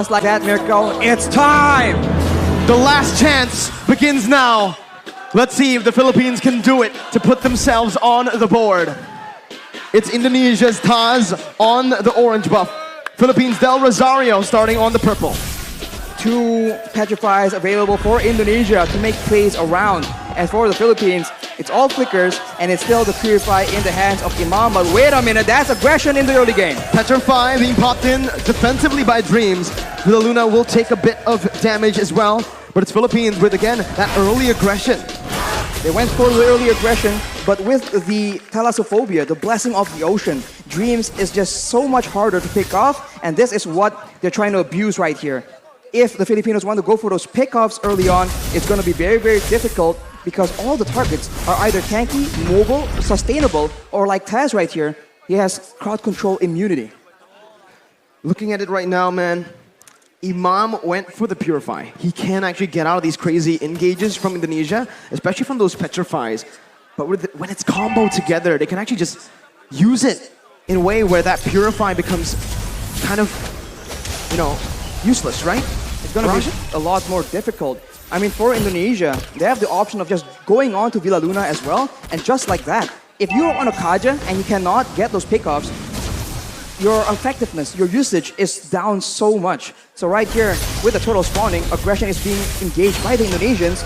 Just like that, Mirko, it's time! The last chance begins now. Let's see if the Philippines can do it to put themselves on the board. It's Indonesia's Taz on the orange buff. Philippines Del Rosario starting on the purple. Two petrifies available for Indonesia to make plays around. And for the Philippines, it's all flickers and it's still the Purify in the hands of Imam. But wait a minute, that's aggression in the early game. Petrify being popped in defensively by Dreams. Villa Luna will take a bit of damage as well. But it's Philippines with, again, that early aggression. They went for the early aggression, but with the Thalassophobia, the blessing of the ocean, Dreams is just so much harder to pick off, and this is what they're trying to abuse right here. If the Filipinos want to go for those pickoffs early on, it's going to be very, very difficult because all the targets are either tanky, mobile, sustainable, or like Taz right here, he has crowd control immunity. Looking at it right now, man, Imam went for the Purify. He can actually get out of these crazy engages from Indonesia, especially from those Petrifies. But when it's comboed together, they can actually just use it in a way where that Purify becomes kind of, useless, right? It's going to be a lot more difficult. I mean, for Indonesia, they have the option of just going on to Villa Luna as well, and just like that, if you're on a Kaja and you cannot get those pickoffs, your effectiveness, your usage is down so much. So right here, with the turtle spawning, aggression is being engaged by the Indonesians.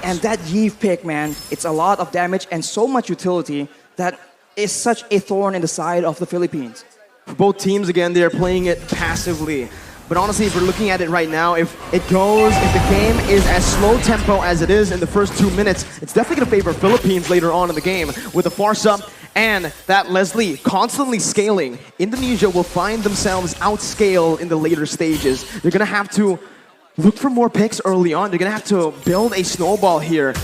And that Iesf pick, man, it's a lot of damage and so much utility that is such a thorn in the side of the Philippines. For both teams, again, they're playing it passively. But honestly, if we're looking at it right now, if the game is as slow tempo as it is in the first 2 minutes, it's definitely going to favor Philippines later on in the game. With the force up and that Leslie constantly scaling, Indonesia will find themselves outscaled in the later stages. They're going to have to look for more picks early on. They're going to have to build a snowball here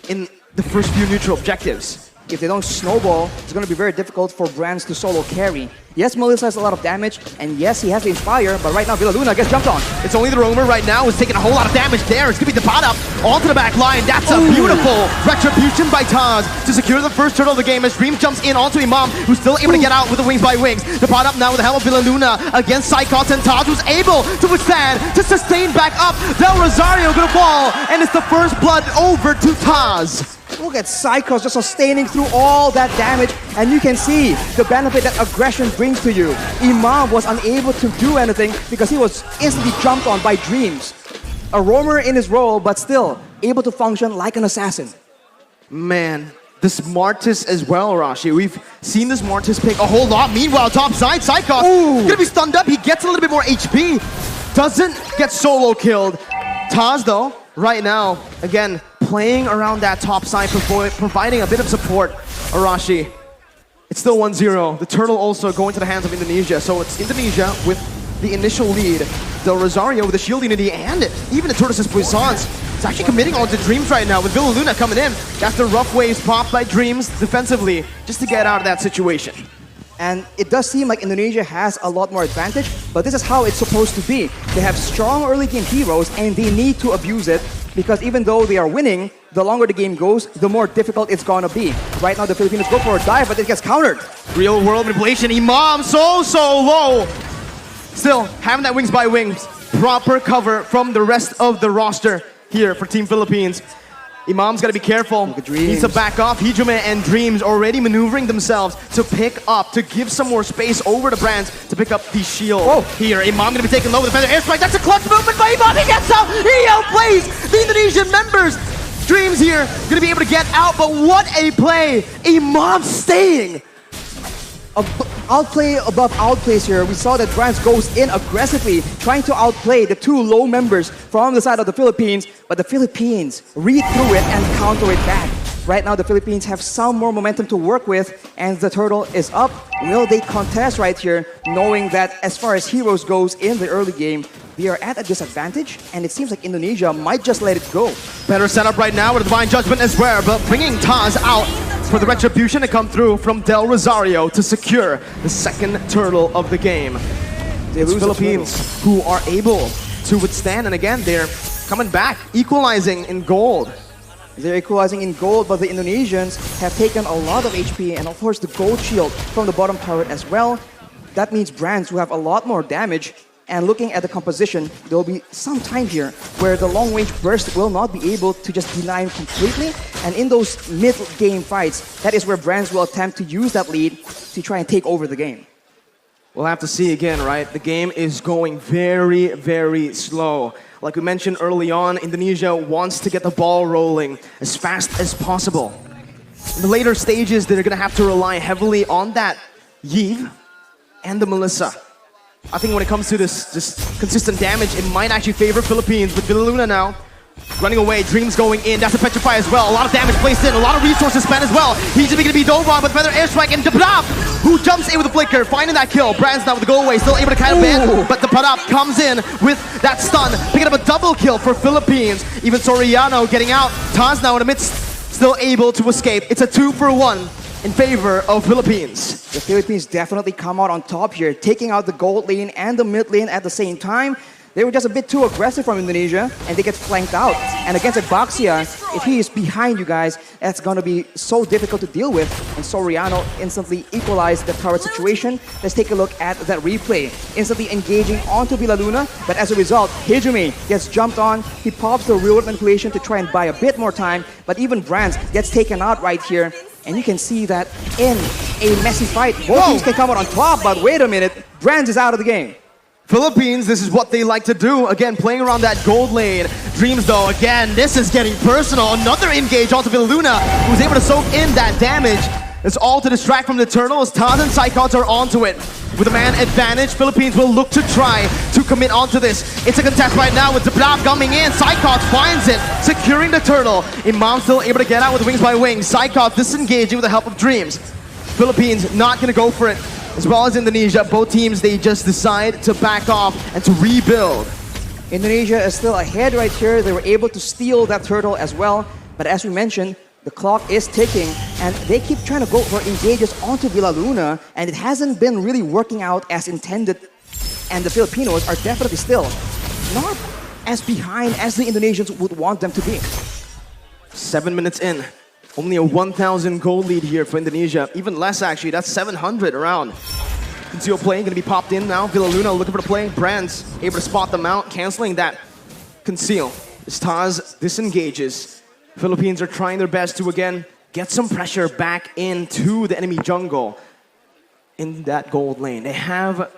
in the first few neutral objectives. If they don't snowball, it's going to be very difficult for Brands to solo carry. Yes, Melissa has a lot of damage, and yes, he has the Inspire, but right now Villa Luna gets jumped on. It's only the Roamer right now who's taking a whole lot of damage there. It's going to be the pot up onto the back line. That's a beautiful retribution by Taz to secure the first turtle of the game as Dreams jumps in onto Imam, who's still able to get out with the wings by wings. The pot up now with the help of Villa Luna against Psychos, and Taz was able to withstand, to sustain back up. Del Rosario going to fall, and it's the first blood over to Taz. Look at Psychos just sustaining through all that damage, and you can see the benefit that aggression brings to you. Imam was unable to do anything because he was instantly jumped on by Dreams. A roamer in his role, but still able to function like an assassin. Man, the Smartest as well, Rashi. We've seen the Smartest pick a whole lot. Meanwhile, top side, Psychos gonna be stunned up. He gets a little bit more HP. Doesn't get solo killed. Taz, though, right now, again, playing around that top side, providing a bit of support. Arashi, it's still 1-0. The turtle also going to the hands of Indonesia. So it's Indonesia with the initial lead. Del Rosario with the shield unity and even the Tortoise's Puissance. It's actually committing onto Dreams right now with Villa Luna coming in. That's the rough waves popped by Dreams defensively just to get out of that situation. And it does seem like Indonesia has a lot more advantage, but this is how it's supposed to be. They have strong early game heroes and they need to abuse it because even though they are winning, the longer the game goes, the more difficult it's gonna be. Right now the Filipinos go for a dive, but it gets countered. Real world manipulation, Imam so low. Still, having that wings by wings, proper cover from the rest of the roster here for Team Philippines. Imam's got to be careful. Needs to back off. Hijime and Dreams already maneuvering themselves to pick up, to give some more space over to Brands to pick up the shield. Here, Imam going to be taken low with the feather airstrike. That's a clutch movement by Imam. He gets out. He outplays the Indonesian members. Dreams here going to be able to get out, but what a play. Imam staying. Outplay above outplays here. We saw that Brands goes in aggressively, trying to outplay the two low members from the side of the Philippines, but the Philippines read through it and counter it back. Right now, the Philippines have some more momentum to work with, and the turtle is up. Will they contest right here, knowing that as far as heroes goes in the early game, they are at a disadvantage, and it seems like Indonesia might just let it go. Better setup right now with a Divine Judgment as well, but bringing Taz out for the retribution to come through from Del Rosario to secure the second turtle of the game. It's Philippines who are able to withstand, and again, they're coming back, equalizing in gold. They're equalizing in gold, but the Indonesians have taken a lot of HP, and of course the gold shield from the bottom turret as well. That means Brands who have a lot more damage And looking at the composition, there will be some time here where the long-range burst will not be able to just deny him completely. And in those mid-game fights, that is where Brands will attempt to use that lead to try and take over the game. We'll have to see again, right? The game is going very, very slow. Like we mentioned early on, Indonesia wants to get the ball rolling as fast as possible. In the later stages, they're going to have to rely heavily on that Iesf and the Melissa. I think when it comes to this consistent damage, it might actually favor Philippines. With Villaluna now running away, Dreams going in. That's a Petrify as well. A lot of damage placed in, a lot of resources spent as well. He's going to be dove on, but Feather Airstrike and Dapadap, who jumps in with the flicker, finding that kill. Brands now with the go away, still able to kind of ban, but Dapadap comes in with that stun, picking up a double kill for Philippines. Even Soriano getting out. Taz now in the midst, still able to escape. It's a 2-for-1 in favor of Philippines. The Philippines definitely come out on top here, taking out the gold lane and the mid lane at the same time. They were just a bit too aggressive from Indonesia, and they get flanked out. And against Abaxia, if he is behind you guys, that's going to be so difficult to deal with. And Soriano instantly equalized the turret situation. Let's take a look at that replay. Instantly engaging onto Villaluna, but as a result, Hijumi gets jumped on. He pops the real manipulation to try and buy a bit more time, but even Brands gets taken out right here. And you can see that in a messy fight, both teams can come out on top, but wait a minute, Brands is out of the game. Philippines, this is what they like to do. Again, playing around that gold lane. Dreams, though, again, this is getting personal. Another engage onto Villaluna, who's able to soak in that damage. It's all to distract from the Eternals. Taz and Psychots are onto it. With a man advantage, Philippines will look to try to commit onto this. It's a contest right now with Dapadap coming in. Psychots finds it, securing the turtle. Imam still able to get out with wings by wings. Psychots disengaging with the help of Dreams. Philippines not going to go for it. As well as Indonesia, both teams, they just decide to back off and to rebuild. Indonesia is still ahead right here. They were able to steal that turtle as well. But as we mentioned, the clock is ticking, and they keep trying to go for engages onto Villaluna, and it hasn't been really working out as intended. And the Filipinos are definitely still not as behind as the Indonesians would want them to be. 7 minutes in. Only a 1,000 gold lead here for Indonesia. Even less, actually. That's 700 around. Conceal play going to be popped in now. Villaluna looking for the play. Brands able to spot them out, canceling that conceal. As Taz disengages, Philippines are trying their best to, again, get some pressure back into the enemy jungle in that gold lane. They have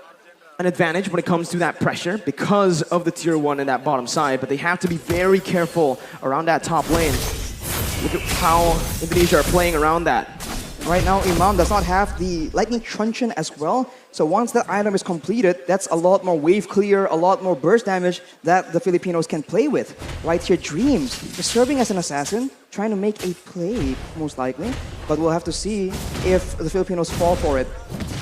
an advantage when it comes to that pressure because of the tier 1 in that bottom side, but they have to be very careful around that top lane. Look at how Indonesia are playing around that. Right now, Imam does not have the Lightning Truncheon as well. So once that item is completed, that's a lot more wave clear, a lot more burst damage that the Filipinos can play with. Right here, Dreams is serving as an assassin, trying to make a play, most likely. But we'll have to see if the Filipinos fall for it.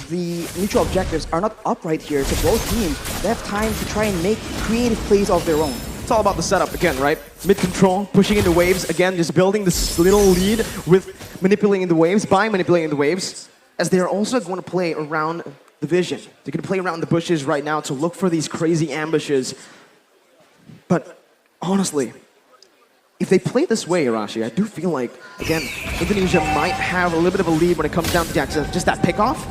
The mutual objectives are not up right here, so both teams, they have time to try and make creative plays of their own. It's all about the setup again, right? Mid-control, pushing into waves. Again, just building this little lead with manipulating the waves, by manipulating the waves, as they're also going to play around the vision. They're going to play around the bushes right now to look for these crazy ambushes. But honestly, if they play this way, Arashi, I do feel like, again, Indonesia might have a little bit of a lead when it comes down to just that pickoff.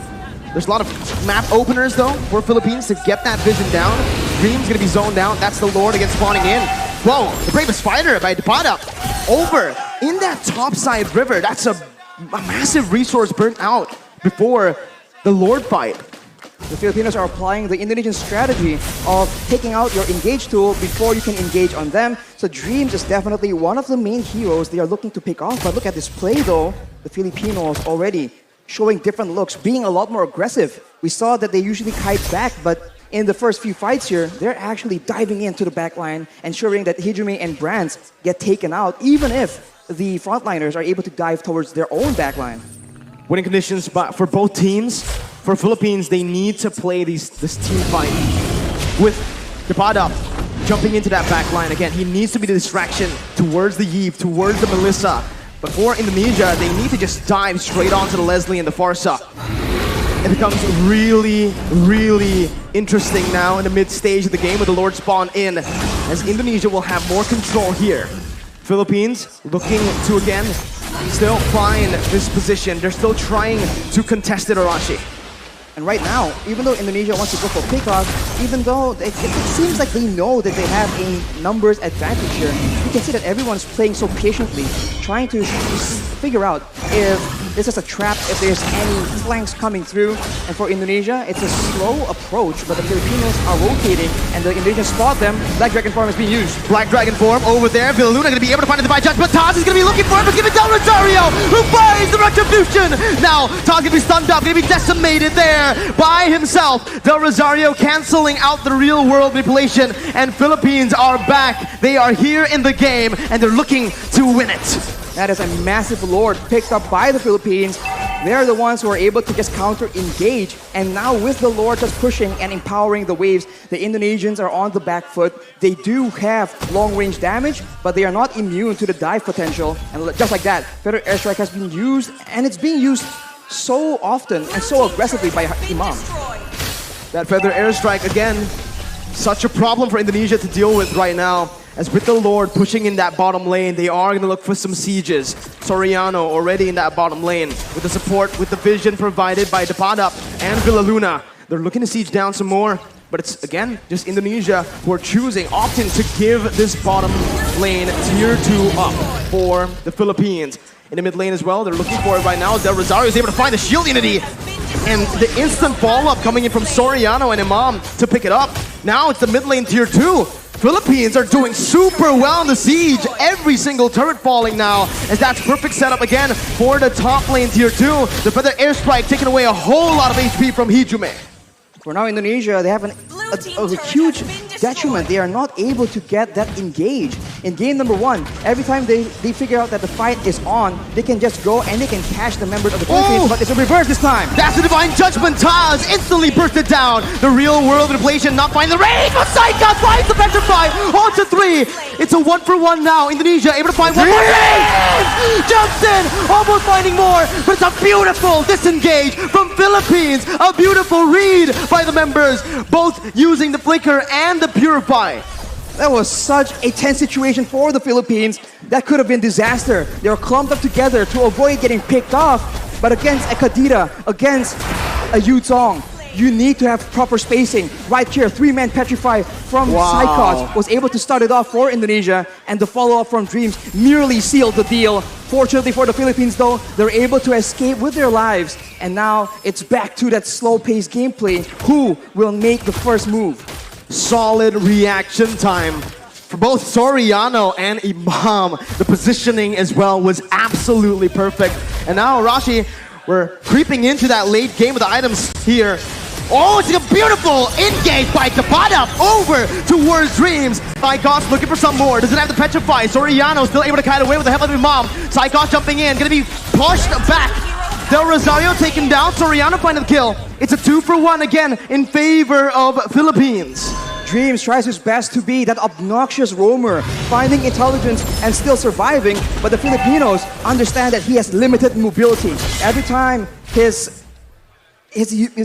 There's a lot of map openers, though, for Philippines to get that vision down. Dream's going to be zoned out. That's the Lord against spawning in. Whoa, the Bravest Fighter by Dapadap. Over in that topside river. That's a massive resource burnt out before the Lord fight. The Filipinos are applying the Indonesian strategy of taking out your engage tool before you can engage on them. So Dreams is definitely one of the main heroes they are looking to pick off. But look at this play, though. The Filipinos already showing different looks, being a lot more aggressive. We saw that they usually kite back, but in the first few fights here, they're actually diving into the backline, ensuring that Hijumi and Brands get taken out, even if the frontliners are able to dive towards their own backline. Winning conditions for both teams. For Philippines, they need to play this team fight with Dapadap jumping into that backline. Again, he needs to be the distraction towards the Iesf, towards the Melissa. But for Indonesia, they need to just dive straight onto the Leslie and the Farsa. It becomes really, really interesting now in the mid-stage of the game with the Lord spawn in, as Indonesia will have more control here. Philippines looking to, again, still find this position. They're still trying to contest it, Arashi. And right now, even though Indonesia wants to go for pickoff, even though it seems like they know that they have a numbers advantage here, you can see that everyone's playing so patiently, trying to figure out if this is a trap, if there's any flanks coming through. And for Indonesia, it's a slow approach, but the Filipinos are rotating, and the Indonesians spot them. Black Dragon form is being used. Black Dragon form over there. Villaluna going to be able to find a divine judge, but Taz is going to be looking for it, but give it down Rosario, who finds the retribution. Now, Taz going to be stunned up, going to be decimated there by himself. Del Rosario canceling out the real world manipulation, and Philippines are back. They are here in the game, and they're looking to win it. That is a massive lord picked up by the Philippines. They're the ones who are able to just counter-engage. And now with the lord just pushing and empowering the waves, the Indonesians are on the back foot. They do have long-range damage, but they are not immune to the dive potential. And just like that, Feather Airstrike has been used, and it's being used so often and so aggressively by Imam. That Feather Airstrike, again, such a problem for Indonesia to deal with right now. As with the Lord pushing in that bottom lane, they are going to look for some sieges. Soriano already in that bottom lane with the support, with the vision provided by Depadap and Villaluna. They're looking to siege down some more, but it's, again, just Indonesia who are opting to give this bottom lane tier 2 up for the Philippines. In the mid lane as well, they're looking for it right now. Del Rosario is able to find the shield unity. And the instant follow-up coming in from Soriano and Imam to pick it up. Now it's the mid lane tier 2. Philippines are doing super well in the siege. Every single turret falling now, as that's perfect setup again for the top lane tier 2. The Feather Airstrike taking away a whole lot of HP from Hijume. For now, Indonesia, they have a huge detriment. They are not able to get that engage. In game number 1, every time they figure out that the fight is on, they can just go and they can catch the members of the Philippines, but it's a reverse this time. That's the Divine Judgment. Taz instantly bursted down. The real world manipulation not finding the range, but Saika finds the Petrify on to 3. It's a 1-for-1 now. Indonesia able to find one more. Jumps in, almost finding more, but it's a beautiful disengage from Philippines. A beautiful read by the members, both using the Flicker and the Purify. That was such a tense situation for the Philippines. That could have been disaster. They were clumped up together to avoid getting picked off. But against a Kadira, against a Yutong, you need to have proper spacing. Right here, 3-man Petrify from Psychos was able to start it off for Indonesia, and the follow-up from Dreams nearly sealed the deal. Fortunately for the Philippines though, they're able to escape with their lives, and now it's back to that slow-paced gameplay. Who will make the first move? Solid reaction time for both Soriano and Imam. The positioning as well was absolutely perfect. And now Arashi, we're creeping into that late game with the items here. Oh, it's a beautiful engage by Tapada over towards Dreams. Psychos looking for some more. Doesn't have the Petrify. Soriano still able to kite away with the help of Imam. Psychos jumping in, gonna be pushed back. Del Rosario taken down. Soriano finding the kill. It's a 2-for-1 again in favor of Philippines. Dreams tries his best to be that obnoxious roamer, finding intelligence and still surviving, but the Filipinos understand that he has limited mobility. Every time his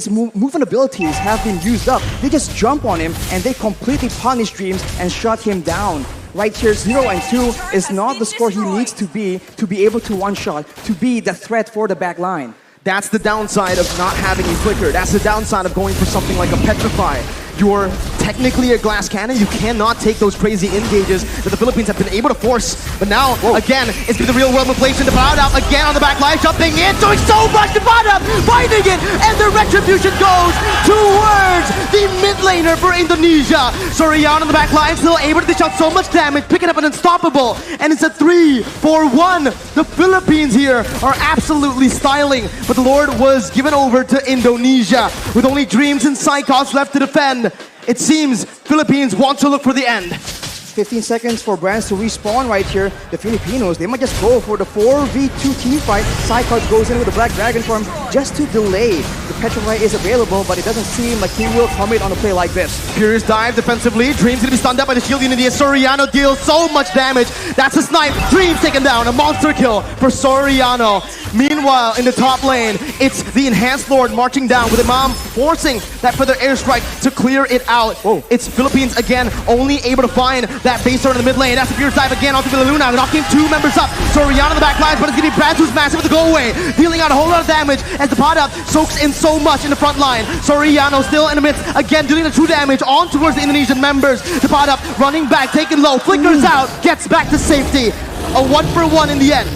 movement abilities have been used up, they just jump on him and they completely punish Dreams and shut him down. Right here, 0 and 2 is not the score he needs to be able to one-shot, to be the threat for the back line. That's the downside of not having a Flicker. That's the downside of going for something like a Petrify. You're technically a glass cannon. You cannot take those crazy engages that the Philippines have been able to force. But now, again, it's been the real world manipulation. Depadap again on the back line, jumping in, doing so much. Depadap finding it, and the retribution goes towards the mid laner for Indonesia. Soriano on the back line, still able to dish out so much damage, picking up an unstoppable, and it's a 3-for-1. The Philippines here are absolutely styling, but the Lord was given over to Indonesia with only Dreams and Psychos left to defend. It seems Philippines want to look for the end. 15 seconds for brands to respawn right here. The Filipinos, they might just go for the 4v2 team fight. Psychos goes in with the Black Dragon form just to delay. The Petrify is available, but it doesn't seem like he will commit on a play like this. Furious dive defensively. Dreams gonna be stunned up by the shield unity as Soriano deals so much damage. That's a snipe. Dreams taken down. A monster kill for Soriano. Meanwhile, in the top lane, it's the Enhanced Lord marching down with Imam forcing that Feather Airstrike to clear it out. It's Philippines again, only able to find that base turret in the mid lane. That's the Fierce Dive again onto Villaluna, knocking 2 members up. Soriano in the back lines, but it's going to be Brad who's massive with the go away, dealing out a whole lot of damage as the pot up soaks in so much in the front line. Soriano still in the midst, again dealing the true damage on towards the Indonesian members. The pot up running back, taking low, flickers out, gets back to safety. A 1-for-1 in the end.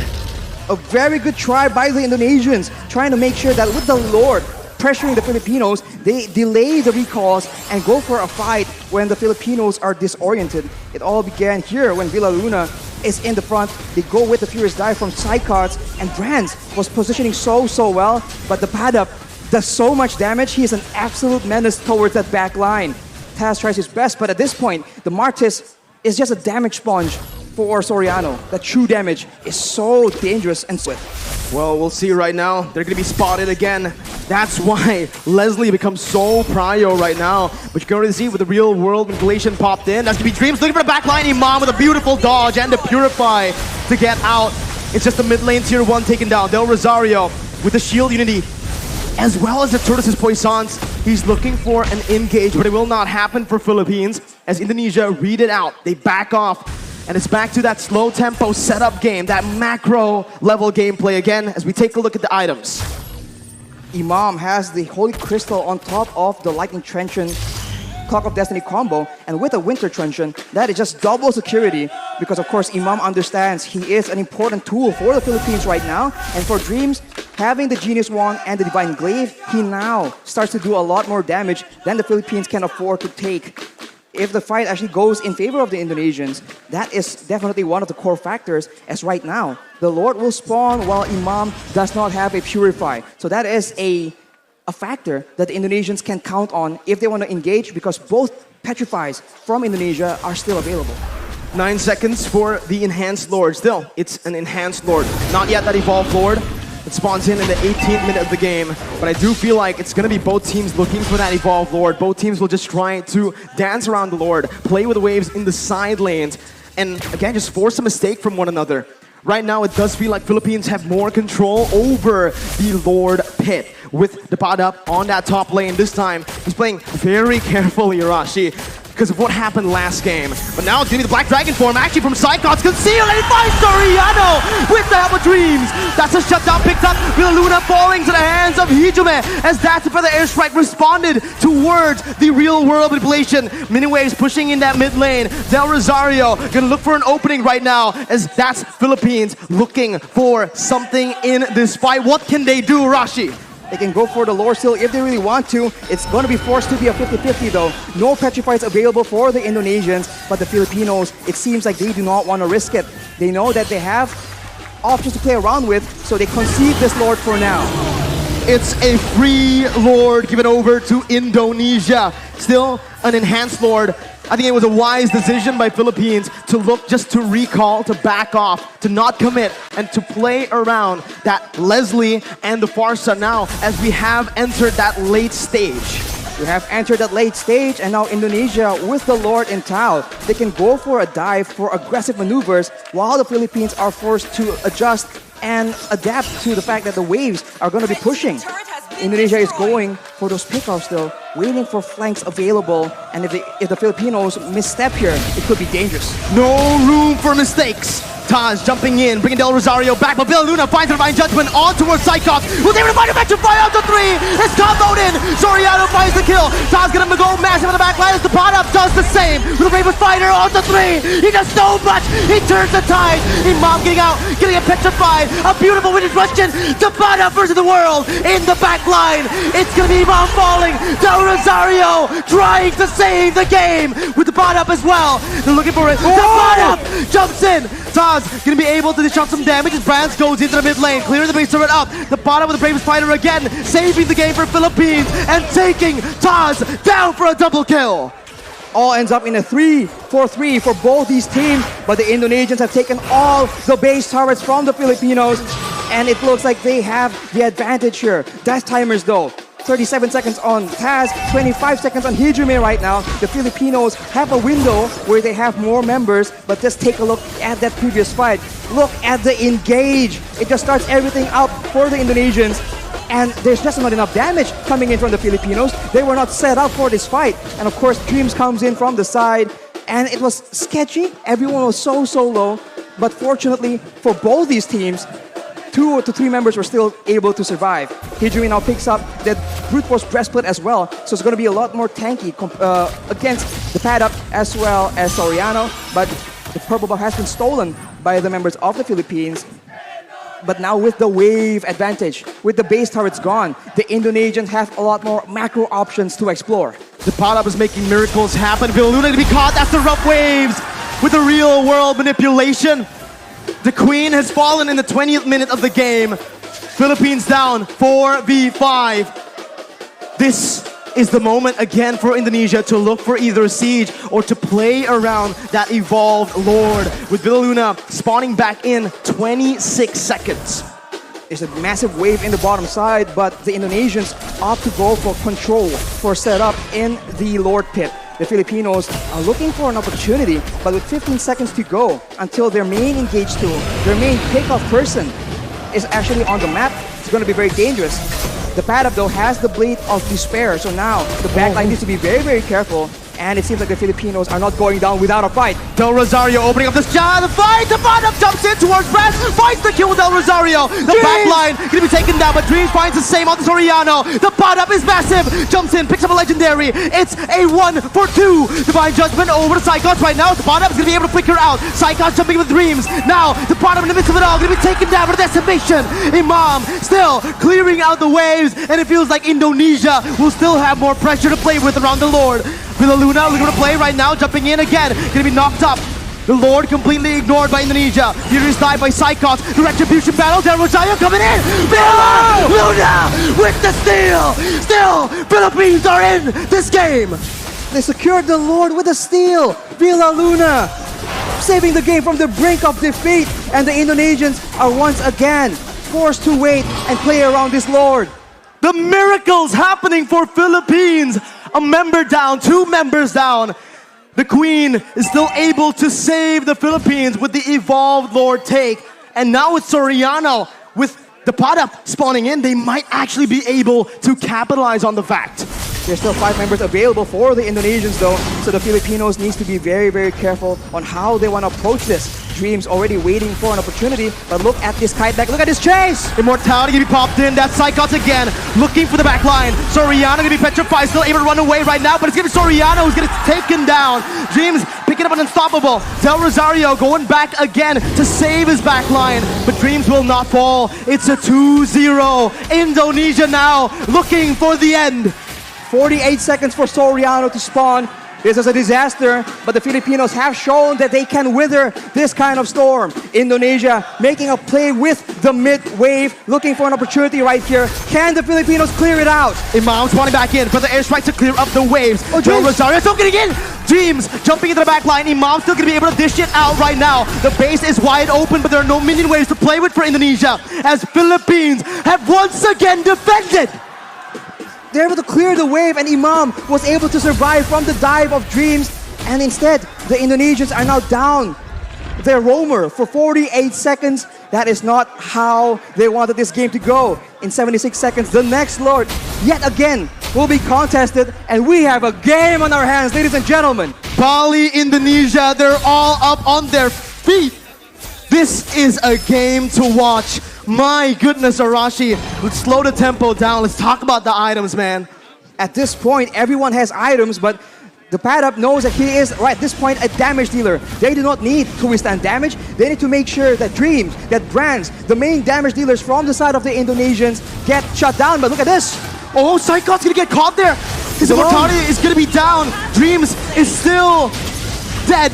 A very good try by the Indonesians, trying to make sure that with the Lord pressuring the Filipinos, they delay the recalls and go for a fight when the Filipinos are disoriented. It all began here when Villaluna is in the front. They go with the Furious Dive from Psychots, and Brands was positioning so well, but the Padap does so much damage. He is an absolute menace towards that back line. Taz tries his best, but at this point, the Martis is just a damage sponge for Soriano. The true damage is so dangerous and swift. Well, we'll see right now. They're going to be spotted again. That's why Leslie becomes so prio right now. But you can already see with the real world manipulation popped in. That's going to be Dreams looking for the backline. Imam with a beautiful dodge and the Purify to get out. It's just the mid lane tier 1 taken down. Del Rosario with the shield unity, as well as the Tortoise's Poissons. He's looking for an engage, but it will not happen for Philippines as Indonesia read it out. They back off. And it's back to that slow tempo setup game, that macro level gameplay again as we take a look at the items. Imam has the Holy Crystal on top of the Lightning Truncheon Clock of Destiny combo, and with a Winter Truncheon, that is just double security because of course Imam understands he is an important tool for the Philippines right now, and for Dreams, having the Genius Wand and the Divine Glaive, he now starts to do a lot more damage than the Philippines can afford to take. If the fight actually goes in favor of the Indonesians, that is definitely one of the core factors, as right now, the Lord will spawn while Imam does not have a Purify. So that is a factor that the Indonesians can count on if they want to engage, because both Petrifies from Indonesia are still available. 9 seconds for the Enhanced Lord. Still, it's an Enhanced Lord. Not yet that Evolved Lord. It spawns in the 18th minute of the game, but I do feel like it's going to be both teams looking for that Evolved Lord. Both teams will just try to dance around the Lord, play with the waves in the side lanes, and again, just force a mistake from one another. Right now, it does feel like Philippines have more control over the Lord pit with the pod up on that top lane. This time, he's playing very carefully, Irashi, because of what happened last game. But now it's going to be the Black Dragon form, actually from Psychots, concealed, and he finds Soriano with the help of Dreams. That's a shutdown picked up. Villaluna falling to the hands of Hijime, as that's the Feather Airstrike responded towards the real world manipulation. Miniwaves pushing in that mid lane. Del Rosario gonna look for an opening right now, as that's Philippines looking for something in this fight. What can they do, Rashi? They can go for the lore seal if they really want to. It's going to be forced to be a 50-50 though. No Petrifies available for the Indonesians, but the Filipinos, it seems like they do not want to risk it. They know that they have options to play around with, so they concede this lord for now. It's a free lord given over to Indonesia. Still an Enhanced Lord. I think it was a wise decision by Philippines to look just to recall, to back off, to not commit, and to play around that Leslie and the Farsa now as we have entered that late stage. We have entered that late stage, and now Indonesia with the Lord in Tao, they can go for a dive for aggressive maneuvers while the Philippines are forced to adjust and adapt to the fact that the waves are going to be pushing. Indonesia is going for those pickoffs though, waiting for flanks available, and if the Filipinos misstep here, it could be dangerous. No room for mistakes. Taz jumping in, bringing Del Rosario back, but Villaluna finds the Divine Judgment on towards Cyclops, who's able to find a Petrify out to 3. It's comboed in. Soriano finds the kill. Taz gonna go massive on the back line as the pot up does the same. With the Raven Fighter on to 3. He does so much. He turns the tide. Imam getting out, getting a Petrified. A beautiful winning question. The pot up versus the world in the back line. It's gonna be Imam falling. Del Rosario trying to save the game with the pot up as well. They're looking for it. The pot up jumps in. Taz gonna be able to dish out some damage as Brands goes into the mid lane, clearing the base turret up. The bottom with the Bravest Fighter again, saving the game for Philippines and taking Taz down for a double kill. All ends up in a 3-4-3 for both these teams, but the Indonesians have taken all the base turrets from the Filipinos, and it looks like they have the advantage here. Death timers though. 37 seconds on Taz, 25 seconds on Hijime right now. The Filipinos have a window where they have more members, but just take a look at that previous fight. Look at the engage. It just starts everything out for the Indonesians, and there's just not enough damage coming in from the Filipinos. They were not set up for this fight. And of course, Dreams comes in from the side. and it was sketchy. Everyone was so low, but fortunately for both these teams, 2 to 3 members were still able to survive. Hijumi now picks up that brute force breastplate as well, so it's going to be a lot more tanky against the pad up as well as Soriano, but the purple buff has been stolen by the members of the Philippines. But now with the wave advantage, with the base turrets gone, the Indonesians have a lot more macro options to explore. The pot up is making miracles happen. Villaluna to be caught. That's the rough waves with the real world manipulation. The Queen has fallen in the 20th minute of the game. Philippines down 4v5. This is the moment again for Indonesia to look for either a siege or to play around that evolved Lord, with Villaluna spawning back in 26 seconds. There's a massive wave in the bottom side, but the Indonesians opt to go for control, for setup in the Lord pit. The Filipinos are looking for an opportunity, but with 15 seconds to go until their main engage tool, their main takeoff person is actually on the map, it's going to be very dangerous. The pad up though has the Blade of Despair, so now the backline needs to be very careful. And it seems like the Filipinos are not going down without a fight. Del Rosario opening up the shot, the fight! The bottom jumps in towards Brad, finds the kill with Del Rosario. The backline gonna be taken down, but Dreams finds the same on the Soriano. The pot up is massive, jumps in, picks up a legendary. It's a 1 for 2. Divine Judgment over to Psychos right now. The pot up is gonna be able to flicker out. Psychos jumping with Dreams. Now the pot up in the midst of it all gonna be taken down for decimation. Imam still clearing out the waves, and it feels like Indonesia will still have more pressure to play with around the Lord. Villaluna looking to play right now, jumping in again, gonna be knocked up. The Lord completely ignored by Indonesia. Furious dive by Psychos. The retribution battle. Del Rosario coming in. Villaluna with the steal. Still, Philippines are in this game. They secured the Lord with a steal. Villaluna saving the game from the brink of defeat, and the Indonesians are once again forced to wait and play around this Lord. The miracles happening for Philippines. A member down, 2 members down. The Queen is still able to save the Philippines with the evolved Lord take. And now it's Soriano with the pot up spawning in. They might actually be able to capitalize on the fact. There's still 5 members available for the Indonesians though, so the Filipinos needs to be very careful on how they want to approach this. Dreams already waiting for an opportunity, but look at this kite back, look at this chase! Immortality gonna be popped in, that's Psychos again, looking for the back line. Soriano gonna be petrified, still able to run away right now, but it's gonna be Soriano who's gonna take him down. Dreams picking up an unstoppable. Del Rosario going back again to save his back line, but Dreams will not fall. It's a 2-0. Indonesia now looking for the end. 48 seconds for Soriano to spawn. This is a disaster, but the Filipinos have shown that they can weather this kind of storm. Indonesia making a play with the mid wave, looking for an opportunity right here. Can the Filipinos clear it out? Imam spawning back in for the airstrike to clear up the waves. Oh, Del Rosario still getting in. Dreams jumping into the back line. Imam still gonna be able to dish it out right now. The base is wide open, but there are no minion waves to play with for Indonesia, as Philippines have once again defended. They're able to clear the wave, and Imam was able to survive from the dive of Dreams, and instead the Indonesians are now down their roamer for 48 seconds. That is not how they wanted this game to go. In 76 seconds, the next Lord yet again will be contested, and we have a game on our hands, ladies and gentlemen. Bali, Indonesia, they're all up on their feet. This is a game to watch. My goodness, Arashi, let's slow the tempo down. Let's talk about the items, man. At this point, everyone has items, but the pad up knows that he is, right at this point, a damage dealer. They do not need to withstand damage. They need to make sure that Dreams, that Brands, the main damage dealers from the side of the Indonesians get shut down. But look at this. Oh, Psychos gonna get caught there. His immortality is gonna be down. Dreams is still dead.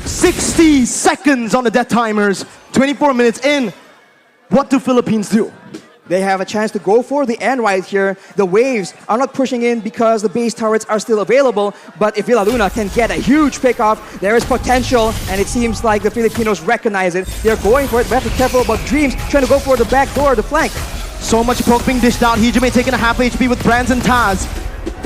60 seconds on the death timers. 24 minutes in. What do Philippines do? They have a chance to go for the end right here. The waves are not pushing in because the base turrets are still available, but if Villaluna can get a huge pickoff, there is potential, and it seems like the Filipinos recognize it. They're going for it. We have to be careful about Dreams trying to go for the back door, the flank. So much poke being dished out. Hijime taking a half HP with Brands and Taz.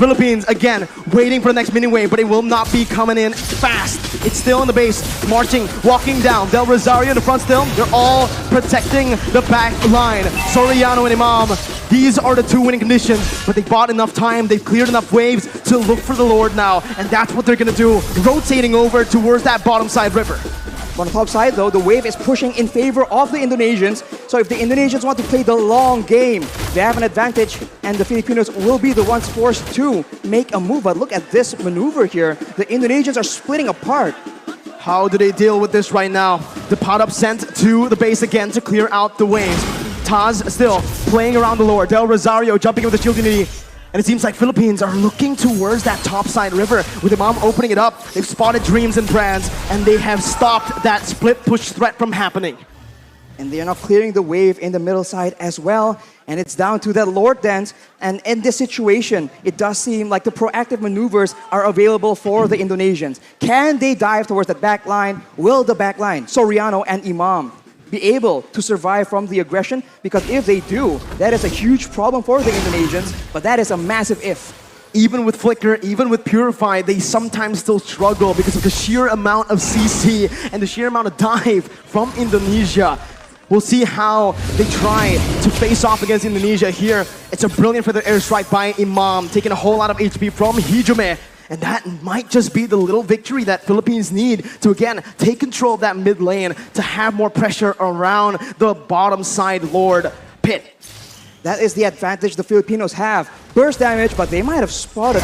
Philippines, again, waiting for the next mini wave, but it will not be coming in fast. It's still in the base, marching, walking down. Del Rosario in the front still. They're all protecting the back line. Soriano and Imam, these are the two winning conditions, but they bought enough time, they've cleared enough waves to look for the Lord now, and that's what they're gonna do, rotating over towards that bottom side river. On the top side, though, the wave is pushing in favor of the Indonesians. So if the Indonesians want to play the long game, they have an advantage, and the Filipinos will be the ones forced to make a move. But look at this maneuver here. The Indonesians are splitting apart. How do they deal with this right now? The pot up sent to the base again to clear out the waves. Taz still playing around the Lord. Del Rosario jumping with the shield unity. And it seems like Philippines are looking towards that topside river with Imam opening it up. They've spotted Dreams and Brands, and they have stopped that split push threat from happening. And they are now clearing the wave in the middle side as well. And it's down to that Lord dance. And in this situation, it does seem like the proactive maneuvers are available for the Indonesians. Can they dive towards that back line? Will the back line, Soriano and Imam, be able to survive from the aggression? Because if they do, that is a huge problem for the Indonesians, but that is a massive if. Even with Flicker, even with Purify, they sometimes still struggle because of the sheer amount of CC and the sheer amount of dive from Indonesia. We'll see how they try to face off against Indonesia here. It's a brilliant feather airstrike by Imam, taking a whole lot of HP from Hijume. And that might just be the little victory that Philippines need to, again, take control of that mid lane to have more pressure around the bottom side Lord pit. That is the advantage the Filipinos have. Burst damage, but they might have spotted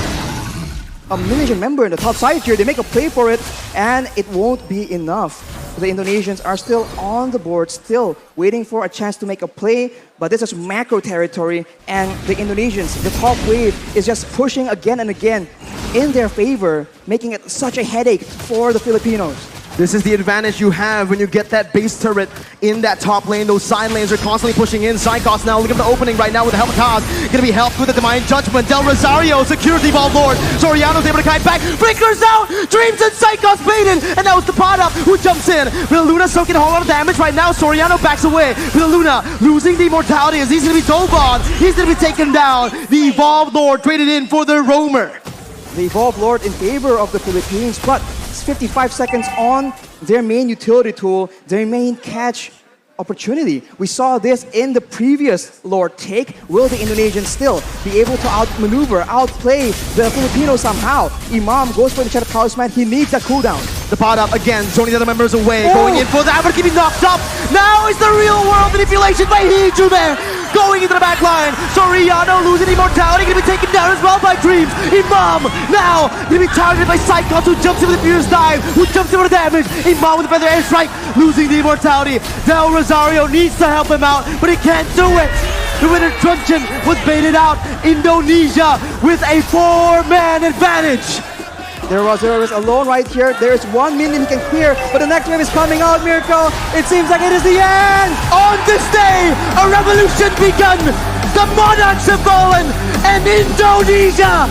a Malaysian member in the top side here. They make a play for it, and it won't be enough. The Indonesians are still on the board, still waiting for a chance to make a play, but this is macro territory, and the Indonesians, the top wave, is just pushing again and again in their favor, making it such a headache for the Filipinos. This is the advantage you have when you get that base turret in that top lane. Those side lanes are constantly pushing in. Psychos now looking at the opening right now with the help of Kaz. Gonna be helped with the Divine Judgment. Del Rosario secures the Evolved Lord. Soriano's able to kite back. Blinkers out! Dreams and Psychos baited! And that was the pot up who jumps in. Luna soaking a whole lot of damage right now. Soriano backs away. Luna losing the immortality as he's gonna be dove on. He's gonna be taken down. The Evolved Lord traded in for the Roamer. The Evolved Lord in favor of the Philippines, but it's 55 seconds on their main utility tool, their main catch opportunity. We saw this in the previous Lord take. Will the Indonesians still be able to outmaneuver, outplay the Filipinos somehow? Imam goes for the Shadow Talisman. He needs a cooldown. The pot up again, zoning the other members away, going in for that, but keeping knocked up. Now is the real world manipulation by Hijume. Going into the back line. Soriano losing immortality, gonna be taken down as well by Dreams. Imam now gonna be targeted by Psychos, who jumps in with the fierce dive, who jumps in with the damage. Imam with the feather airstrike, losing the immortality. Del Rosario needs to help him out, but he can't do it. The winner Truncheon was baited out. Indonesia with a 4-man advantage. There was alone right here. There's 1 million he can clear, but the next wave is coming out, Miracle. It seems like it is the end. On this day, a revolution begun. The monarchs have fallen, and Indonesia